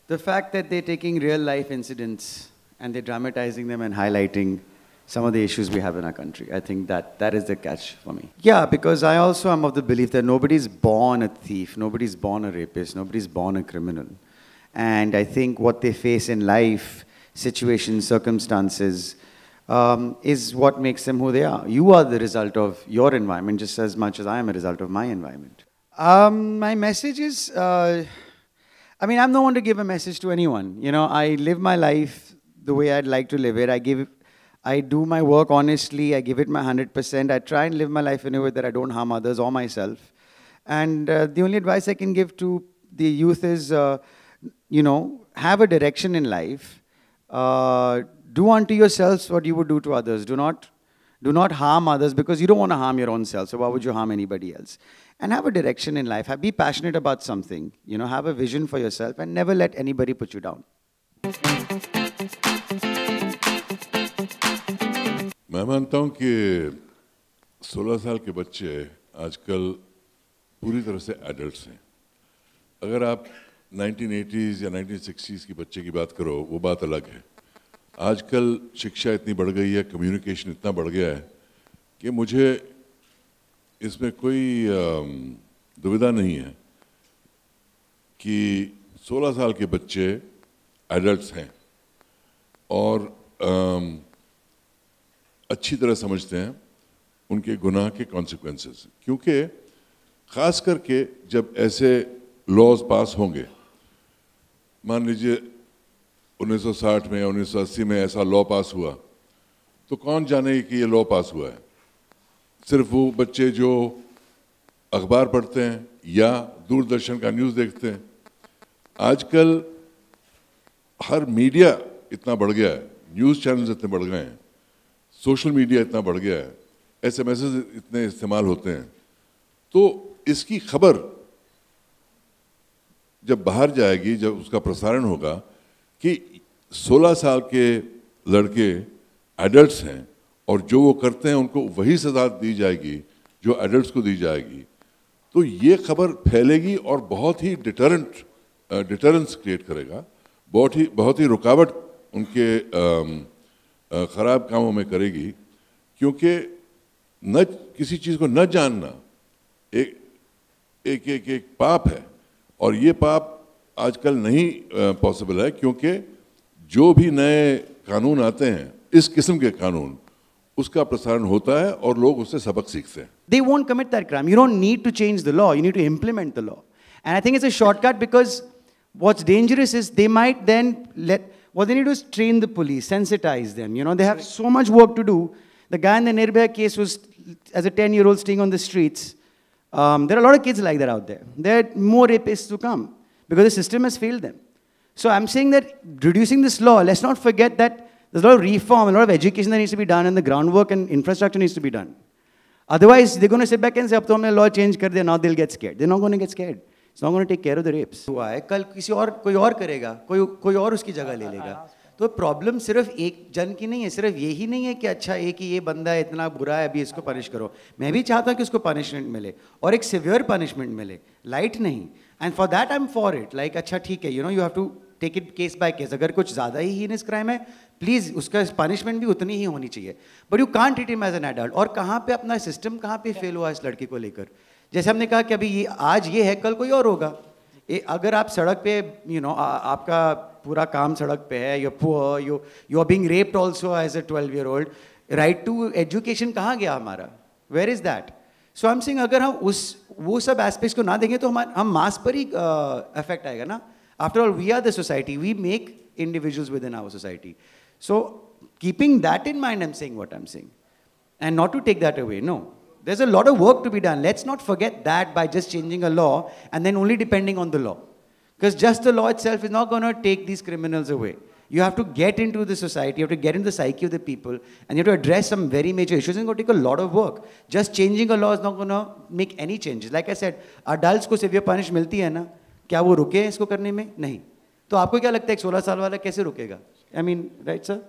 The fact that they're taking real life incidents and they're dramatizing them and highlighting some of the issues we have in our country. I think that is the catch for me. Yeah, because I also am of the belief that nobody's born a thief, nobody's born a rapist, nobody's born a criminal. And I think what they face in life, situations, circumstances, is what makes them who they are. You are the result of your environment just as much as I am a result of my environment. My message is, I mean, I'm no one to give a message to anyone. You know, I live my life the way I'd like to live it. I do my work honestly. I give it my 100%. I try and live my life in a way that I don't harm others or myself. And the only advice I can give to the youth is, you know, have a direction in life. Do unto yourselves what you would do to others. Do not harm others because you don't want to harm your own self. So why would you harm anybody else? And have a direction in life. Be passionate about something. You know, have a vision for yourself and never let anybody put you down. मैं मानता हूँ कि 16 साल के बच्चे आजकल पूरी तरह से एडल्ट्स हैं। अगर आप 1980s या 1960s की बच्चे की बात करो, वो बात अलग है। आजकल शिक्षा इतनी बढ़ गई है, कम्युनिकेशन इतना बढ़ गया है कि मुझे इसमें कोई दुविधा नहीं है कि 16 साल के बच्चे एडल्ट्स हैं और अच्छी तरह समझते हैं उनके गुनाह के कॉन्सिक्वेंसेस। क्योंकि ख़ास करके जब ऐसे लॉज पास होंगे, मान लीजिए 1960 में 1980 में ऐसा लॉ पास हुआ, तो कौन जाने कि ये लॉ पास हुआ है? सिर्फ वो बच्चे जो अखबार पढ़ते हैं या दूरदर्शन का न्यूज़ देखते हैं। आजकल हर मीडिया इतना बढ़ गया है, न्यूज़ चैनल्स इतने बढ़ गए हैं, सोशल मीडिया इतना बढ़ गया है, एसएमएसेस इतने इस्तेमाल होते हैं, तो इसकी खबर जब बाहर जाएगी, जब उसका प्रसारण होगा कि 16 साल के लड़के एडल्ट्स हैं और जो वो करते हैं उनको वही सज़ा दी जाएगी जो एडल्ट्स को दी जाएगी, तो ये खबर फैलेगी और बहुत ही डिटरेंस क्रिएट करेगा, बहुत ही रुकावट उनके ख़राब कामों में करेगी। क्योंकि न किसी चीज़ को न जानना एक पाप है और ये पाप आजकल नहीं पॉसिबल है, क्योंकि जो भी नए कानून आते हैं, इस किस्म के कानून, उसका प्रसारण होता है और लोग उससे सबक सीखते हैं। They won't commit that crime. You don't need to change the law. You need to implement the law. And I think it's a shortcut because what's dangerous is they might then what they need to do is train the police, sensitize them. You know, they have so much work to do. The guy in the Nirbhaya case was, as a 10-year-old staying on the streets. There are a lot of kids like that out there. There are more rapists to come because the system has failed them. So I'm saying that reducing this law, let's not forget that there's a lot of reform, a lot of education that needs to be done, and the groundwork and infrastructure needs to be done. Otherwise, they're going to sit back and say, "Ab to humne law change kar diya," now they'll get scared. They're not going to get scared. It's not going to take care of the rapes. हुआ है, कल कोई और करेगा, कोई और उसकी जगह ले लेगा। तो प्रॉब्लम सिर्फ एक जन की नहीं है, सिर्फ यही नहीं है कि अच्छा एक ही ये बंदा है, इतना बुरा है, अभी इसको पनिश करो। मैं भी चाहता हूँ कि उसको पनिशमेंट मिले और एक सिवियर पनिशमेंट मिले, लाइट नहीं। And for that I am for it. Like अच्छा ठीक है, you know, you have to take it case by case. अगर कुछ ज़्यादा ही हीनस क्राइम है, प्लीज़ उसका पनिशमेंट भी उतनी ही होनी चाहिए, but you can't treat him as an adult. और कहाँ पे अपना सिस्टम कहाँ पे फेल हुआ इस लड़की को लेकर। जैसे हमने कहा कि अभी आज ये है, कल कोई और होगा। अगर आप सड़क पे, यू नो, आपका पूरा काम सड़क पे है, you are being raped also as a 12-year-old, right to education कहाँ गया हमारा? Where is that? So I am saying अगर हम वो सब एस्पेक्ट्स को ना देखें तो हम मास पर ही इफेक्ट आएगा ना। After all we are the society, we make individuals within our society. So keeping that in mind I am saying what I am saying, and not to take that away, no. There's a lot of work to be done. Let's not forget that by just changing a law and then only depending on the law. Because just the law itself is not going to take these criminals away. You have to get into the society, you have to get into the psyche of the people, and you have to address some very major issues. It's going to take a lot of work. Just changing a law is not going to make any changes. Like I said, adults को severe punish मिलती है ना, क्या वो रुके हैं इसको करने में? नहीं। तो आपको क्या लगता है एक 16 साल वाला कैसे रुकेगा? I mean, right, sir?